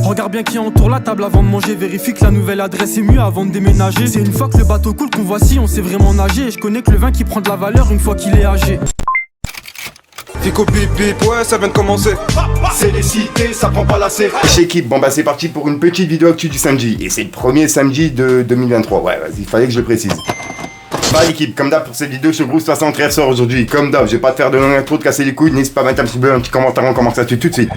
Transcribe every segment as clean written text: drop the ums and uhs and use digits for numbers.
Regarde bien qui entoure la table avant de manger. Vérifie que la nouvelle adresse est mieux avant de déménager. C'est une fois que le bateau coule qu'on voit si on sait vraiment nager. Et je connais que le vin qui prend de la valeur une fois qu'il est âgé. Fico pip pip, ouais ça vient de commencer. C'est les cités, ça prend pas la serre. Chez équipe, bon bah c'est parti pour une petite vidéo actu du samedi. Et c'est le premier samedi de 2023. Ouais, vas-y, il fallait que je le précise. Bah l'équipe, comme d'hab pour cette vidéo, je groupe 63 sort aujourd'hui. Comme d'hab, je vais pas te faire de longue intro, de casser les couilles. N'hésite pas à mettre un petit commentaire, on commence là-dessus tout de suite.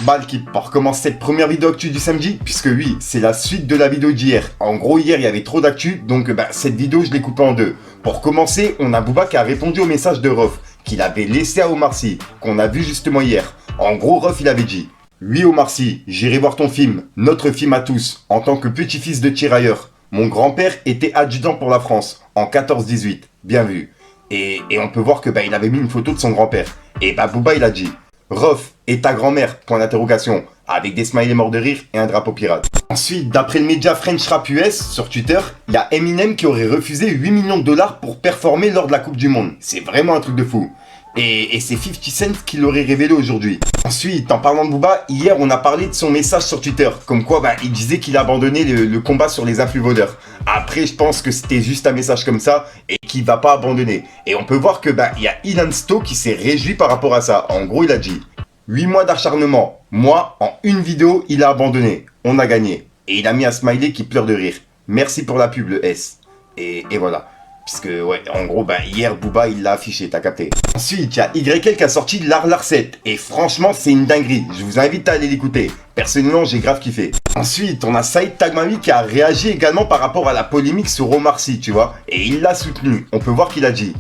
Bah l'équipe, pour commencer cette première vidéo actu du samedi, puisque oui, c'est la suite de la vidéo d'hier. En gros, hier, il y avait trop d'actu, donc bah, cette vidéo, je l'ai coupée en deux. Pour commencer, on a Booba qui a répondu au message de Rof, qu'il avait laissé à Omar Sy, qu'on a vu justement hier. En gros, Rof, il avait dit « Oui Omar Sy, j'irai voir ton film, notre film à tous, en tant que petit-fils de tirailleur. Mon grand-père était adjudant pour la France, en 14-18, bien vu. » Et on peut voir que bah, il avait mis une photo de son grand-père. Et bah Booba, il a dit « Rof, et ta grand-mère, point d'interrogation, avec des smileys morts de rire et un drapeau pirate. » Ensuite, d'après le média French Rap US sur Twitter, il y a Eminem qui aurait refusé 8 millions de dollars pour performer lors de la Coupe du Monde. C'est vraiment un truc de fou. Et c'est 50 Cent qui l'aurait révélé aujourd'hui. Ensuite, en parlant de Booba, hier on a parlé de son message sur Twitter, comme quoi bah, il disait qu'il a abandonné le combat sur les influx voleurs. Après, je pense que c'était juste un message comme ça et qu'il va pas abandonner. Et on peut voir que bah, y a Ilan Sto qui s'est réjoui par rapport à ça. En gros, il a dit 8 mois d'acharnement. Moi, en une vidéo, il a abandonné. On a gagné. Et il a mis un smiley qui pleure de rire. Merci pour la pub, le S. Et voilà. Puisque, ouais, en gros, ben, hier, Booba, il l'a affiché, t'as capté. Ensuite, il y a YL qui a sorti l'Ar 7. Et franchement, c'est une dinguerie. Je vous invite à aller l'écouter. Personnellement, j'ai grave kiffé. Ensuite, on a Saïd Tagmaoui qui a réagi également par rapport à la polémique sur Omar Sy, tu vois. Et il l'a soutenu. On peut voir qu'il a dit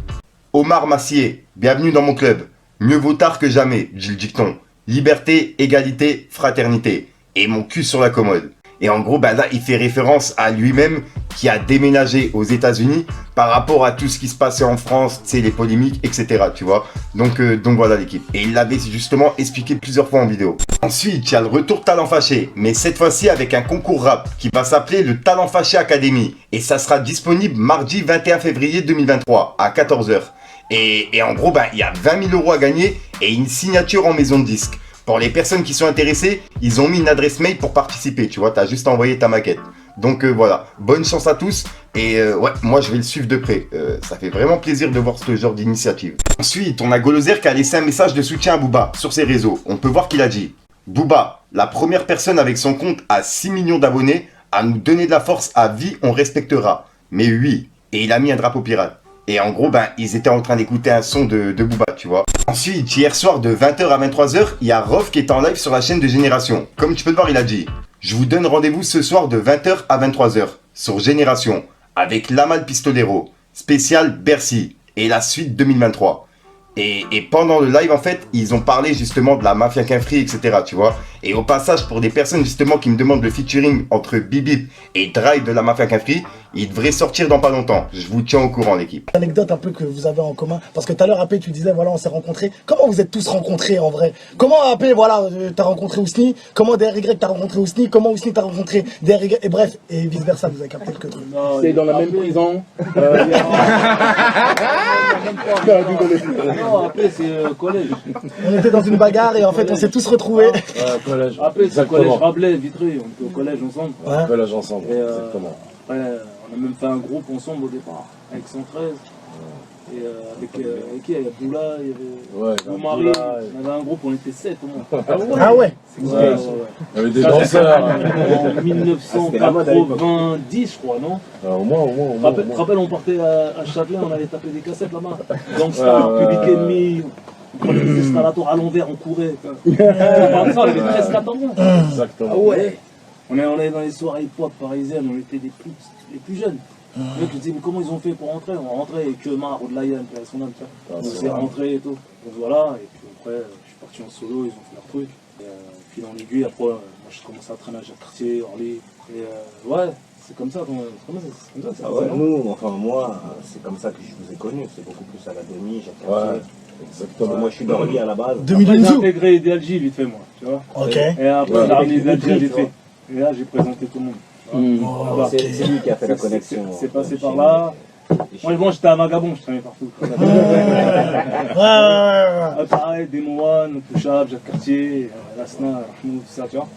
Omar Massier, bienvenue dans mon club. Mieux vaut tard que jamais, dit le dicton. Liberté, égalité, fraternité. Et mon cul sur la commode. Et en gros, bah là, il fait référence à lui-même qui a déménagé aux États-Unis par rapport à tout ce qui se passait en France, tu sais, les polémiques, etc. Tu vois. Donc voilà l'équipe. Et il l'avait justement expliqué plusieurs fois en vidéo. Ensuite, il y a le retour de Talent Fâché, mais cette fois-ci avec un concours rap qui va s'appeler le Talent Fâché Academy. Et ça sera disponible mardi 21 février 2023 à 14 h. Et en gros, bah, il y a 20 000 € à gagner et une signature en maison de disque. Pour les personnes qui sont intéressées, ils ont mis une adresse mail pour participer, tu vois, t'as juste envoyé ta maquette. Donc voilà, bonne chance à tous et ouais, moi je vais le suivre de près. Ça fait vraiment plaisir de voir ce genre d'initiative. Ensuite, on a Golozer qui a laissé un message de soutien à Booba sur ses réseaux. On peut voir qu'il a dit « Booba, la première personne avec son compte à 6 millions d'abonnés à nous donner de la force à vie, on respectera. Mais oui. » Et il a mis un drapeau pirate. Et en gros, ben, ils étaient en train d'écouter un son de Booba, tu vois. Ensuite, hier soir, de 20 h à 23 h, il y a Rof qui est en live sur la chaîne de Génération. Comme tu peux le voir, il a dit « Je vous donne rendez-vous ce soir de 20 h à 23 h sur Génération, avec Lamal Pistolero, spécial Bercy, et la suite 2023. » Et pendant le live, en fait, ils ont parlé justement de la Mafia Quinfri, etc. Tu vois. Et au passage, pour des personnes justement qui me demandent le featuring entre Bibip et Drive de la Mafia Quinfri, il devrait sortir dans pas longtemps. Je vous tiens au courant, l'équipe. Anecdote un peu que vous avez en commun, parce que tout à l'heure, AP, tu disais, voilà, on s'est rencontrés. Comment vous êtes tous rencontrés en vrai? Comment AP, voilà, t'as rencontré Ousni? Comment DRY t'as rencontré Ousni? Comment Ousni t'as rencontré DRY? Et bref, et vice versa, vous avez capté le truc. C'est dans la même prison. Non, après c'est collège. On était dans une bagarre et en fait, on s'est tous retrouvés. Collège. Après c'est collège Rabelais, Vitry, on était au collège ensemble. Ouais. Collège ensemble, exactement. Après, on a même fait un groupe ensemble au départ, avec 113. Et avec qui? Il y avait Boula, il y avait Boumari, on avait un groupe, on était 7 au moins. Ah ouais? Il y avait des danseurs. En 1990, je crois, non? Au moins. Tu te rappelles, on partait à Châtelet, on allait taper des cassettes là-bas. Gangsta, Public Enemy, on prenait des escalators à l'envers, on courait. On avait 13-14 ans. Exactement. Ah ouais. On est dans les soirées hip-hop parisiennes, on était les plus jeunes. Les mecs, je disais, mais comment ils ont fait pour rentrer? On rentrait avec Mar ou de Lion, son âme, on s'est rentré et tout. Donc voilà, et puis après, je suis parti en solo, ils ont fait leur truc. Et puis dans l'aiguille, après, moi j'ai commencé à traîner à Jacques-Cartier, Orly. Et ouais, c'est comme ça. C'est comme ça. Ah ouais, nous, enfin moi, c'est comme ça que je vous ai connu. C'est beaucoup plus à la demi, Jacques-Cartier. Exactement. Moi je suis d'Orly à la base. 2012. J'ai intégré Idealji vite fait, moi, tu vois. Ok. Et après, j'ai ramené Idealji vite fait. Et là, j'ai présenté tout le monde. C'est lui qui a fait la connexion. C'est passé par là. Moi, j'étais à Vagabond, je traînais partout. Pareil, Demo One, Touchable, Jacques Cartier, Lasna, Rahmou, tout ça, tu vois.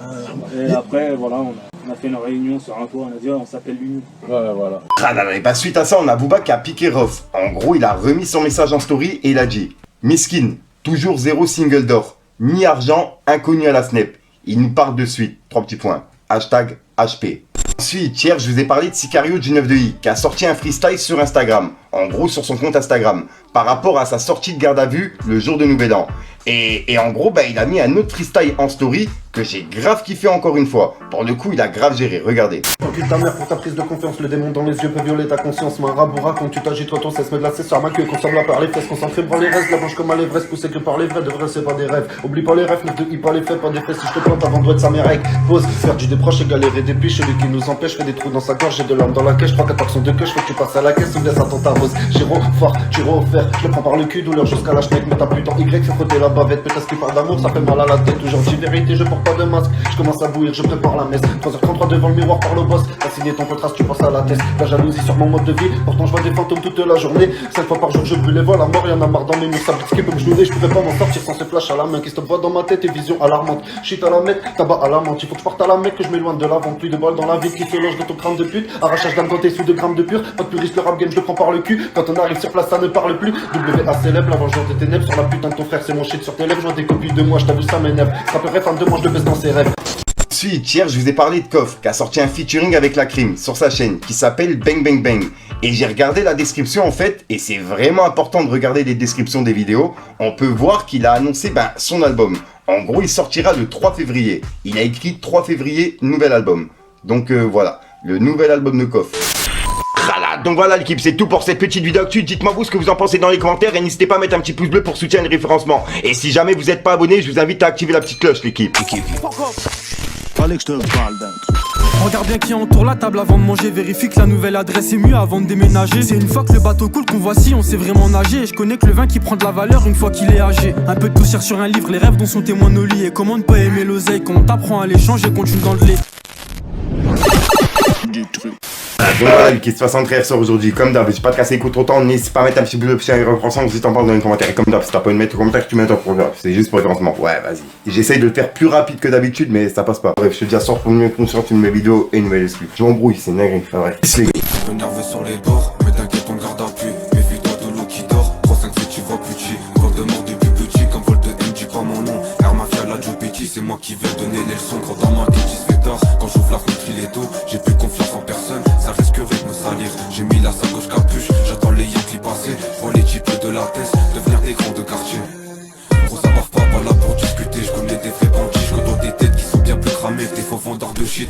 Et après, voilà, on a fait une réunion sur un toit, on a dit, on s'appelle l'Union. Ouais, voilà. Ah non, mais bah, suite à ça, on a Booba qui a piqué Rof. En gros, il a remis son message en story et il a dit Miskin, toujours 0 single d'or, ni argent, inconnu à la Snap. Il nous parle de suite. 3 petits points. Hashtag HP. Ensuite, hier, je vous ai parlé de Sicario du 9-2i, qui a sorti un freestyle sur Instagram, en gros sur son compte Instagram, par rapport à sa sortie de garde à vue le jour de Nouvel An. Et en gros, bah, il a mis un autre freestyle en story que j'ai grave kiffé encore une fois. Pour le coup, il a grave géré, regardez. Encule ta mère pour ta prise de confiance, le démon dans les yeux peut violer ta conscience. Maraboura, quand tu t'agites, toi ton cesse me glacer sur ma queue, consomme la par les fesses, concentré pour les restes, la blanche comme à l'Everest, poussé que par les vrais, de vrai c'est pas des rêves. Oublie pas les rêves, ne te hie pas les faits, pas des faits, si je te plante avant de être sa mère règle. Pause, faire du déproche et galérer des piches, celui qui nous empêche fait des trous dans sa gorge, j'ai de l'âme dans la caisse, 3-4 actions de queue, je fais que tu passes à la caisse, ou bien ça t'en rose. Giro, fort, tu offert, je le prends par le cul, douleur jusqu'à la schneck, mais t'as plus dans Y, fais frotter la bavette, peut-être qu'il parle d'amour, ça fait mal à la tête, toujours dit vérité, je porte pas de masque, je commence à bouillir, je prépare la messe, 3h33 devant le miroir par le boss, t'as signé ton contrat, tu penses à la tête, la jalousie sur mon mode de vie, pourtant je vois des fantômes toute la journée, 5 fois par jour je brûle les voix, la mort y'en a marre dans mes murs, ça qui peut me gelouer, je pouvais pas m'en sortir sans ce flash à la main, qui se voit dans ma tête et vision alarmante, shit à la mec, tabac à la menthe, il faut que je parte à la mec, que je m'éloigne de l'avant, plus de balles dans la vie qui se loge de ton crâne de pute, arrachage d'âme quand t'es sous 2 grammes de pur, pas de puriste, le rap game je le prends par le cul, quand on arrive sur place ça ne parle plus, WA célèbre, la vengeance des ténèbres, sur la putain de ton frère c'est mon shit sur tes lèvres, je vois des copies de moi, je t'avoue ça m'énerve, ça peut fan de moi, je le baisse dans ses rêves. Ensuite, hier, je vous ai parlé de Koff, qui a sorti un featuring avec la Crime sur sa chaîne, qui s'appelle Bang Bang Bang. Et j'ai regardé la description en fait, et c'est vraiment important de regarder les descriptions des vidéos. On peut voir qu'il a annoncé son album. En gros, il sortira le 3 février. Il a écrit 3 février, nouvel album. Donc voilà, le nouvel album de Koff. Donc voilà l'équipe, c'est tout pour cette petite vidéo actu. Dites-moi vous ce que vous en pensez dans les commentaires et n'hésitez pas à mettre un petit pouce bleu pour soutenir le référencement. Et si jamais vous n'êtes pas abonné, je vous invite à activer la petite cloche l'équipe. Fallait que je te parle d'un truc. Regarde bien qui entoure la table avant de manger. Vérifie que la nouvelle adresse est mieux avant de déménager. C'est une fois que le bateau coule qu'on voit si on sait vraiment nager. Et je connais que le vin qui prend de la valeur une fois qu'il est âgé. Un peu de poussière sur un livre, les rêves dont sont témoins nos lits. Et comment ne pas aimer l'oseille quand on t'apprend à l'échange et qu'on tue dans le lait. Du truc. Donc voilà, le Kid 63 sort aujourd'hui. Comme d'hab, je vais pas te casser les coups trop temps. N'hésite pas à mettre un petit bout de petit référencement si t'en parles dans les commentaires. Et comme d'hab, si t'as pas envie de mettre le commentaire, tu mets un pour faire. C'est juste pour le référencement. Ouais, vas-y. J'essaye de le faire plus rapide que d'habitude, mais ça passe pas. Bref, je te dis à soir pour une nouvelle conscience, une nouvelle vidéo et une nouvelle excuse. Je m'embrouille, c'est une dinguerie. Enfin bref, c'est les gars. Un peu nerveux sur les bords, mais t'inquiète on garde appui. Méfie-toi de l'eau qui dort, 3-5-7 tu vois plus petit. Vol de mort depuis petit, comme vol de M, dis pas mon nom. Air Mafia, la Joe Petit, c'est moi qui vais donner les leçons. Quand dans ma tête il se fait tard, quand j'ouvre la fenêtre il est tôt. J'ai plus confiance en personne, ça risquerait de me salir. J'ai mis la sacoche capuche, j'attends les Yankees passer. Vois les types de la tête, devenir des grands de quartier. Gros ça barre pas là pour discuter, je connais des vrais bandits. Je côtoie des têtes qui sont bien plus cramées que des faux vendeurs de shit.